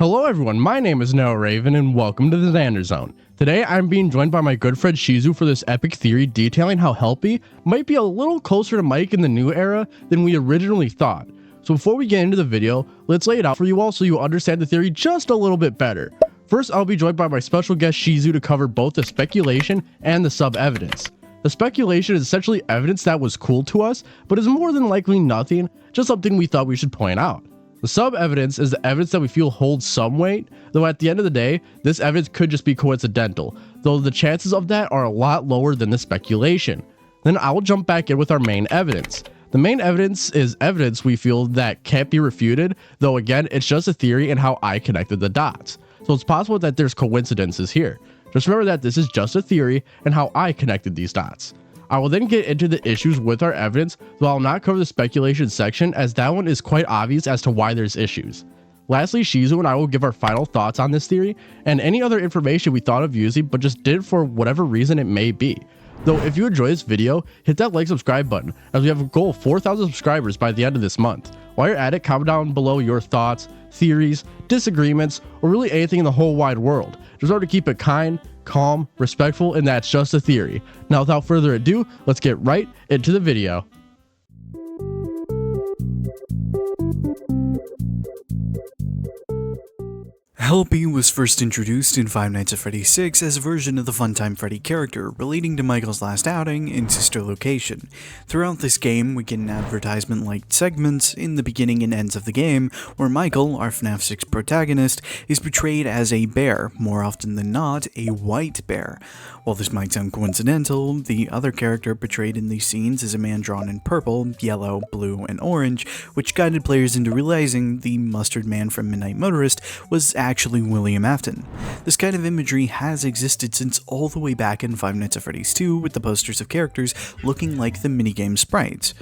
Hello everyone, my name is Noah Raven and welcome to the Xander Zone. Today I'm being joined by my good friend Shizu for this epic theory detailing how Helpy might be a little closer to Mike in the new era than we originally thought. So before we get into the video, let's lay it out for you all so you understand the theory just a little bit better. First, I'll be joined by my special guest Shizu to cover both the speculation and the sub-evidence. The speculation is essentially evidence that was cool to us, but is more than likely nothing, just something we thought we should point out. The sub-evidence is the evidence that we feel holds some weight, though at the end of the day, this evidence could just be coincidental, though the chances of that are a lot lower than the speculation. Then I will jump back in with our main evidence. The main evidence is evidence we feel that can't be refuted, though again, it's just a theory and how I connected the dots. So it's possible that there's coincidences here. Just remember that this is just a theory and how I connected these dots. I will then get into the issues with our evidence, though I'll not cover the speculation section as that one is quite obvious as to why there's issues. Lastly, Shizu and I will give our final thoughts on this theory and any other information we thought of using but just didn't for whatever reason it may be. Though if you enjoy this video, hit that like subscribe button as we have a goal of 4,000 subscribers by the end of this month. While you're at it, comment down below your thoughts, theories, disagreements, or really anything in the whole wide world. Just remember to keep it kind, calm, respectful, and that's just a theory. Now without further ado, let's get right into the video. Helpy was first introduced in Five Nights at Freddy's 6 as a version of the Funtime Freddy character, relating to Michael's last outing in Sister Location. Throughout this game, we get an advertisement-like segments in the beginning and ends of the game, where Michael, our FNAF 6 protagonist, is portrayed as a bear, more often than not, a white bear. While this might sound coincidental, the other character portrayed in these scenes is a man drawn in purple, yellow, blue, and orange, which guided players into realizing the mustard man from Midnight Motorist was actually William Afton. This kind of imagery has existed since all the way back in Five Nights at Freddy's 2 with the posters of characters looking like the minigame sprites.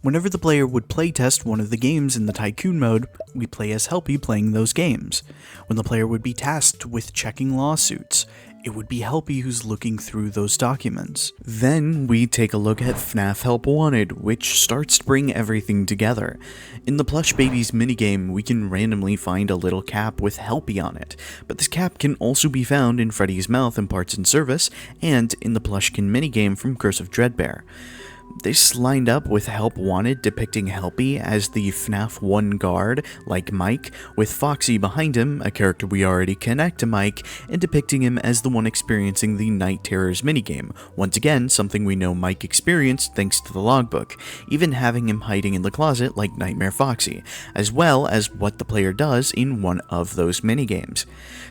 Whenever the player would playtest one of the games in the Tycoon mode, we play as Helpy playing those games. When the player would be tasked with checking lawsuits, it would be Helpy who's looking through those documents. Then we take a look at FNAF Help Wanted, which starts to bring everything together. In the Plush Babies minigame, we can randomly find a little cap with Helpy on it, but this cap can also be found in Freddy's mouth in Parts and Service, and in the Plushkin minigame from Curse of Dreadbear. This lined up with Help Wanted depicting Helpy as the FNAF 1 guard, like Mike, with Foxy behind him, a character we already connect to Mike, and depicting him as the one experiencing the Night Terrors minigame, once again something we know Mike experienced thanks to the logbook, even having him hiding in the closet like Nightmare Foxy, as well as what the player does in one of those minigames.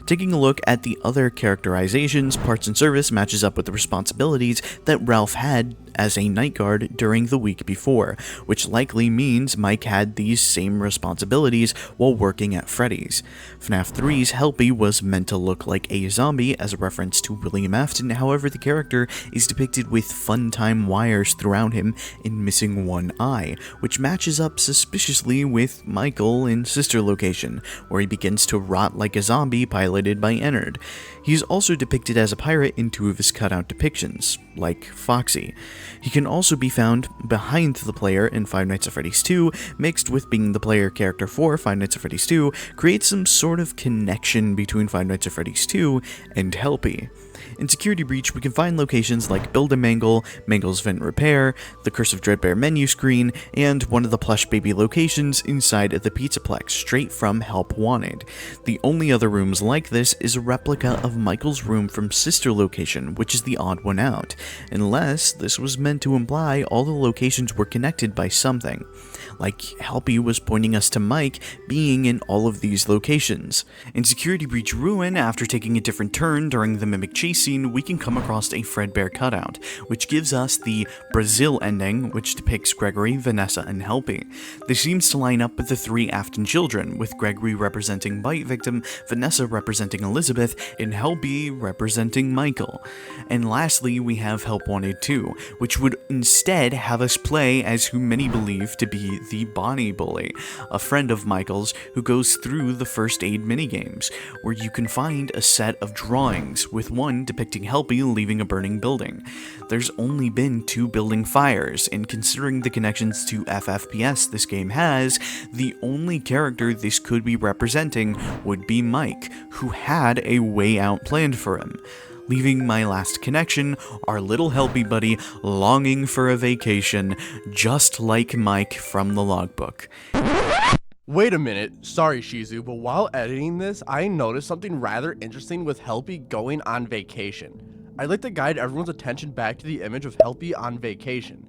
Taking a look at the other characterizations, Parts and Service matches up with the responsibilities that Ralph had as a night guard during the week before, which likely means Mike had these same responsibilities while working at Freddy's. FNAF 3's Helpy was meant to look like a zombie as a reference to William Afton, however the character is depicted with Funtime wires throughout him and missing one eye, which matches up suspiciously with Michael in Sister Location, where he begins to rot like a zombie piloted by Ennard. He's also depicted as a pirate in two of his cutout depictions, like Foxy. He can also be found behind the player in Five Nights at Freddy's 2, mixed with being the player character for Five Nights at Freddy's 2, creates some sort of connection between Five Nights at Freddy's 2 and Helpy. In Security Breach, we can find locations like Build-A-Mangle, Mangle's Vent Repair, the Curse of Dreadbear menu screen, and one of the Plush Baby locations inside of the Pizzaplex, straight from Help Wanted. The only other rooms like this is a replica of Michael's room from Sister Location, which is the odd one out, unless this was meant to imply all the locations were connected by something, like Helpy was pointing us to Mike being in all of these locations. In Security Breach Ruin, after taking a different turn during the Mimic Chase scene, we can come across a Fredbear cutout, which gives us the Brazil ending, which depicts Gregory, Vanessa, and Helpy. This seems to line up with the three Afton children, with Gregory representing Bite Victim, Vanessa representing Elizabeth, and Helpy representing Michael. And lastly, we have Help Wanted 2, which would instead have us play as who many believe to be the Bonnie Bully, a friend of Michael's who goes through the first aid minigames, where you can find a set of drawings, with one depicting Helpy leaving a burning building. There's only been 2 building fires, and considering the connections to FFPS this game has, the only character this could be representing would be Mike, who had a way out planned for him, leaving my last connection, our little Helpy buddy, longing for a vacation, just like Mike from the logbook. Wait a minute, sorry Shizu, but while editing this, I noticed something rather interesting with Helpy going on vacation. I'd like to guide everyone's attention back to the image of Helpy on vacation.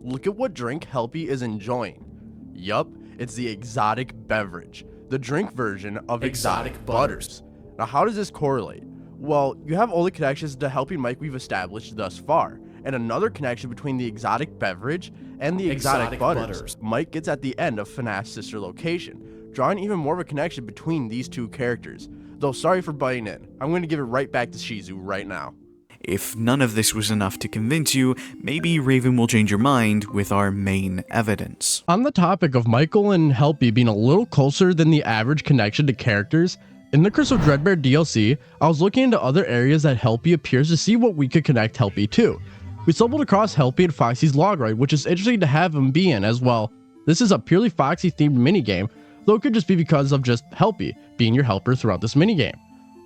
Look at what drink Helpy is enjoying. Yup, it's the exotic beverage, the drink version of exotic butters. Now how does this correlate? Well, you have all the connections to Helpy Mike we've established thus far, and another connection between the exotic beverage and the exotic butters Mike gets at the end of FNAF's sister location, drawing even more of a connection between these 2 characters. Though sorry for butting in, I'm going to give it right back to Shizu right now. If none of this was enough to convince you, maybe Raven will change your mind with our main evidence. On the topic of Michael and Helpy being a little closer than the average connection to characters, in the Curse of Dreadbear DLC, I was looking into other areas that Helpy appears to see what we could connect Helpy to. We stumbled across Helpy and Foxy's log ride, which is interesting to have him be in as well. This is a purely Foxy themed minigame, though it could just be because of just Helpy being your helper throughout this minigame.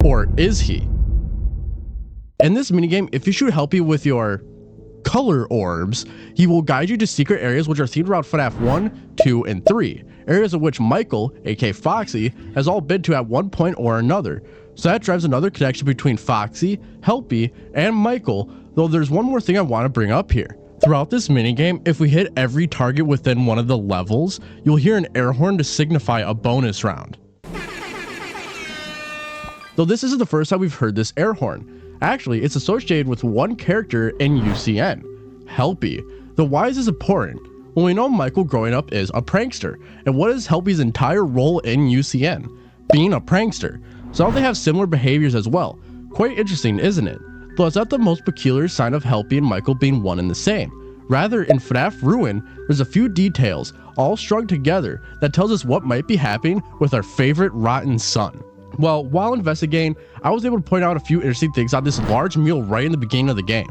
Or is he? In this minigame, if you shoot Helpy with your color orbs, he will guide you to secret areas which are themed around FNAF 1, 2, and 3, areas of which Michael, aka Foxy, has all been to at one point or another. So that drives another connection between Foxy, Helpy, and Michael, though there's one more thing I want to bring up here. Throughout this minigame, if we hit every target within one of the levels, you'll hear an air horn to signify a bonus round. Though this isn't the first time we've heard this air horn. Actually, it's associated with one character in UCN, Helpy. Though why is this important? Well, we know Michael growing up is a prankster, and what is Helpy's entire role in UCN? Being a prankster. So they have similar behaviors as well. Quite interesting, isn't it? Though it's not the most peculiar sign of Helpy and Michael being one and the same. Rather, in FNAF Ruin, there's a few details, all strung together, that tells us what might be happening with our favorite rotten son. Well, while investigating, I was able to point out a few interesting things on this large mural right in the beginning of the game.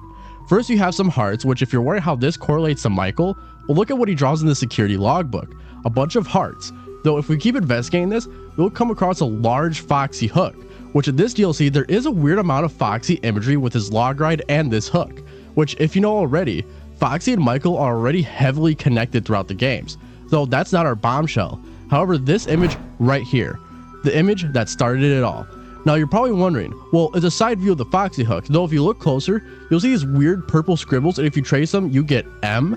First, you have some hearts, which if you're wondering how this correlates to Michael, well, look at what he draws in the security logbook. A bunch of hearts. Though if we keep investigating this, we'll come across a large Foxy hook, which in this DLC, there is a weird amount of Foxy imagery with his log ride and this hook, which if you know already, Foxy and Michael are already heavily connected throughout the games, though that's not our bombshell. However, this image right here, the image that started it all. Now you're probably wondering, well, it's a side view of the Foxy hook, though if you look closer, you'll see these weird purple scribbles, and if you trace them, you get M-I-K-E,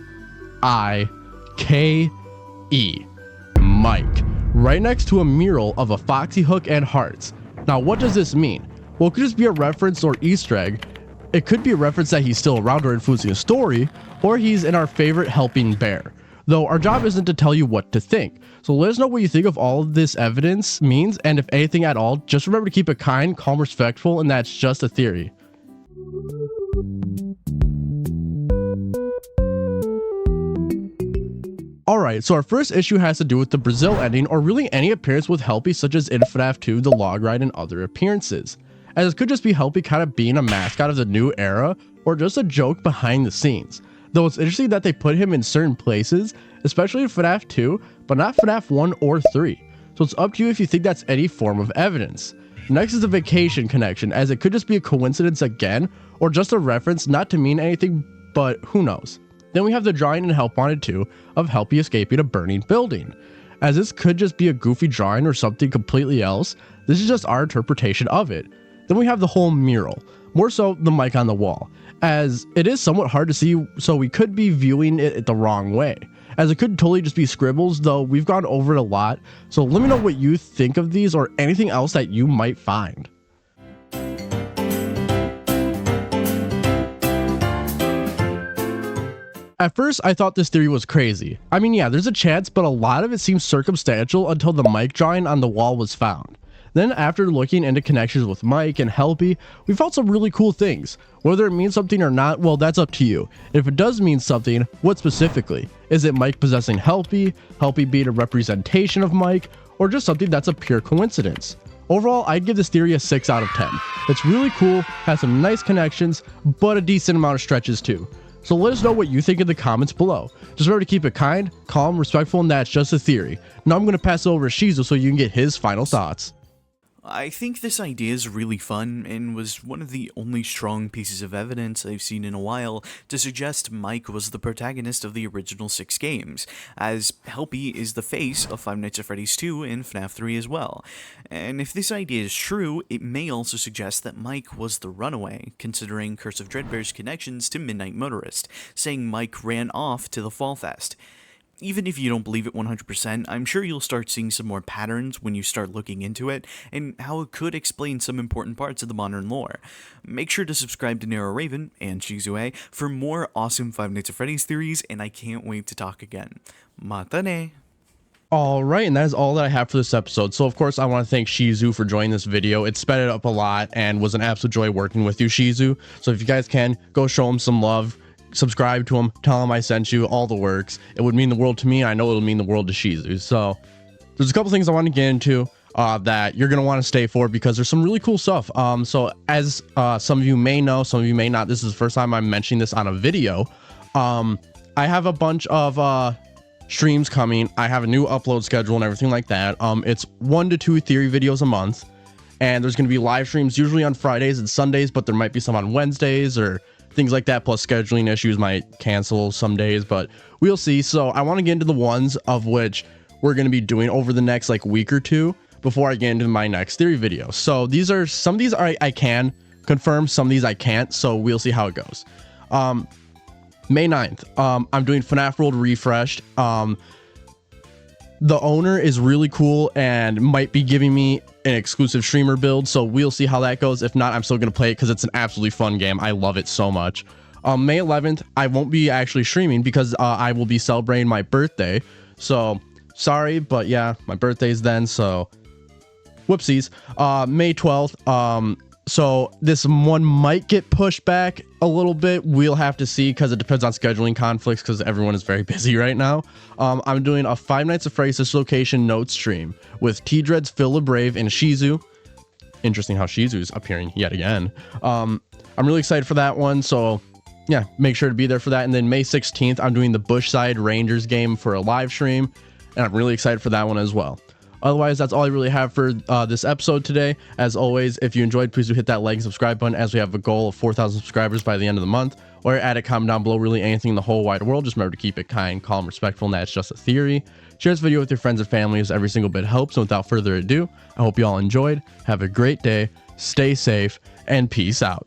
Mike, right next to a mural of a Foxy hook and hearts. Now what does this mean? Well, it could just be a reference or Easter egg. It could be a reference that he's still around or influencing a story, or he's in our favorite helping bear. Though our job isn't to tell you what to think. So let us know what you think of all of this evidence means, and if anything at all, just remember to keep it kind, calm, respectful, and that's just a theory. Alright, so our first issue has to do with the Brazil ending, or really any appearance with Helpy such as in FNAF 2, the log ride, and other appearances. As it could just be Helpy kind of being a mascot of the new era, or just a joke behind the scenes. Though it's interesting that they put him in certain places, especially in FNAF 2, but not FNAF 1 or 3. So it's up to you if you think that's any form of evidence. Next is the vacation connection, as it could just be a coincidence again, or just a reference not to mean anything, but who knows. Then we have the drawing in Help Wanted 2 of Helpy escaping a burning building. As this could just be a goofy drawing or something completely else, this is just our interpretation of it. Then we have the whole mural, more so the mic on the wall, as it is somewhat hard to see, so we could be viewing it the wrong way, as it could totally just be scribbles, though we've gone over it a lot. So let me know what you think of these or anything else that you might find. At first, I thought this theory was crazy. I mean, yeah, there's a chance, but a lot of it seems circumstantial until the mic drawing on the wall was found. Then after looking into connections with Mike and Helpy, we found some really cool things. Whether it means something or not, well, that's up to you. If it does mean something, what specifically? Is it Mike possessing Helpy, Helpy being a representation of Mike, or just something that's a pure coincidence? Overall, I'd give this theory a 6 out of 10. It's really cool, has some nice connections, but a decent amount of stretches too. So let us know what you think in the comments below. Just remember to keep it kind, calm, respectful, and that's just a theory. Now I'm going to pass it over to Shizu so you can get his final thoughts. I think this idea is really fun and was one of the only strong pieces of evidence I've seen in a while to suggest Mike was the protagonist of the original 6 games, as Helpy is the face of Five Nights at Freddy's 2 and FNAF 3 as well. And if this idea is true, it may also suggest that Mike was the runaway, considering Curse of Dreadbear's connections to Midnight Motorist, saying Mike ran off to the Fall Fest. Even if you don't believe it 100%, I'm sure you'll start seeing some more patterns when you start looking into it, and how it could explain some important parts of the modern lore. Make sure to subscribe to Nero Raven and Shizue for more awesome Five Nights at Freddy's theories, and I can't wait to talk again. Mata ne! Alright, and that is all that I have for this episode. So of course I want to thank Shizu for joining this video. It sped it up a lot and was an absolute joy working with you, Shizu. So if you guys can, go show him some love. Subscribe to him, tell him I sent you, all the works. It would mean the world to me. I know it'll mean the world to Shizu. So there's a couple things I want to get into that you're going to want to stay for because there's some really cool stuff. So as some of you may know, some of you may not, this is the first time I'm mentioning this on a video. I have a bunch of streams coming. I have a new upload schedule and everything like that. It's 1 to 2 theory videos a month, and there's going to be live streams usually on Fridays and Sundays, but there might be some on Wednesdays or things like that, plus scheduling issues might cancel some days, but we'll see. So I want to get into the ones of which we're going to be doing over the next week or two before I get into my next theory video. So these are some of these I can confirm, some of these I can't, so we'll see how it goes. May 9th, I'm doing FNAF World Refreshed. The owner is really cool and might be giving me an exclusive streamer build, so we'll see how that goes. If not, I'm still going to play it because it's an absolutely fun game. I love it so much. May 11th, I won't be actually streaming because I will be celebrating my birthday. So, sorry, but yeah, my birthday's then, so whoopsies. May 12th, so this one might get pushed back a little bit. We'll have to see because it depends on scheduling conflicts because everyone is very busy right now. I'm doing a Five Nights at Freddy's Dislocation note stream with T-Dreads, Phil LeBrave, and Shizu. Interesting how Shizu's appearing yet again. I'm really excited for that one, so yeah, make sure to be there for that. And then May 16th, I'm doing the Bushside Rangers game for a live stream, and I'm really excited for that one as well. Otherwise, that's all I really have for this episode today. As always, if you enjoyed, please do hit that like and subscribe button, as we have a goal of 4,000 subscribers by the end of the month. Or add a comment down below, really anything in the whole wide world. Just remember to keep it kind, calm, respectful, and that's just a theory. Share this video with your friends and family, as every single bit helps. And without further ado, I hope you all enjoyed. Have a great day, stay safe, and peace out.